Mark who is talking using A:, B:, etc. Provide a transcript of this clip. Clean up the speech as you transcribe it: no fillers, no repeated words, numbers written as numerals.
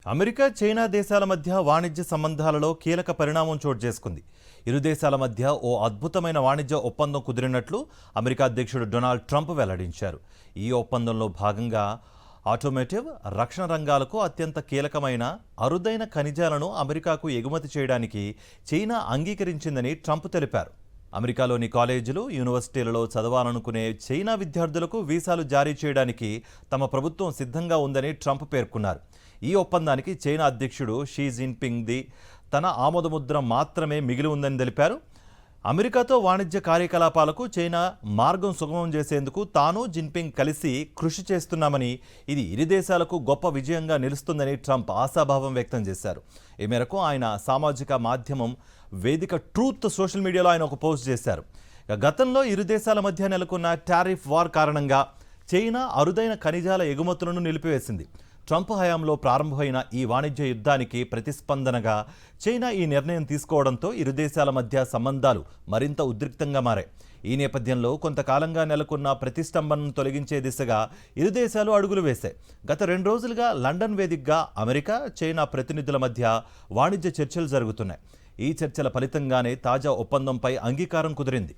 A: America China దేశాల మధ్య వాణిజ్య సంబంధాలలో కీలక పరిణామం చోటు చేసుకుంది. ఇరు దేశాల మధ్య ఓ అద్భుతమైన వాణిజ్య ఒప్పందం కుదిరినట్లు అమెరికా అధ్యక్షుడు డొనాల్డ్ ట్రంప్ వెల్లడించారు. ఈ ఒప్పందంలో భాగంగా ఆటోమోటివ్, రక్షణ రంగాలకు అత్యంత కీలకమైన అరుదైన ఖనిజాలను అమెరికాకు ఎగుమతి చేయడానికి చైనా అంగీకరించిందని ట్రంప్ తెలిపారు. అమెరికాలోని కాలేజీలు, యూనివర్సిటీలలో చదవాలనుకునే చైనా విద్యార్థులకు వీసాలు జారీ చేయడానికి తమ ప్రభుత్వం సిద్ధంగా ఉందని ట్రంప్ పేర్కొన్నారు. ఈ ఒప్పందానికి చైనా అధ్యక్షుడు షీ జిన్పింగ్ది తన ఆమోదముద్ర మాత్రమే మిగిలి ఉందని తెలిపారు. అమెరికాతో వాణిజ్య కార్యకలాపాలకు చైనా మార్గం సుగమం చేసేందుకు తాను జిన్పింగ్ కలిసి కృషి చేస్తున్నామని, ఇది ఇరు దేశాలకు గొప్ప విజయంగా నిలుస్తుందని ట్రంప్ ఆశాభావం వ్యక్తం చేశారు. ఈ మేరకు ఆయన సామాజిక మాధ్యమం వేదిక ట్రూత్ సోషల్ మీడియాలో ఆయన ఒక పోస్ట్ చేశారు. గతంలో ఇరు దేశాల మధ్య నెలకొన్న టారిఫ్ వార్ కారణంగా చైనా అరుదైన ఖనిజాల ఎగుమతులను నిలిపివేసింది. ట్రంప్ హయాంలో ప్రారంభమైన ఈ వాణిజ్య యుద్ధానికి ప్రతిస్పందనగా చైనా ఈ నిర్ణయం తీసుకోవడంతో ఇరు దేశాల మధ్య సంబంధాలు మరింత ఉద్రిక్తంగా మారాయి. ఈ నేపథ్యంలో కొంతకాలంగా నెలకొన్న ప్రతిష్టంభనను తొలగించే దిశగా ఇరు దేశాలు అడుగులు వేశాయి. గత 2 రోజులుగా లండన్ వేదికగా అమెరికా, చైనా ప్రతినిధుల మధ్య వాణిజ్య చర్చలు జరుగుతున్నాయి. ఈ చర్చల ఫలితంగానే తాజా ఒప్పందంపై అంగీకారం కుదిరింది.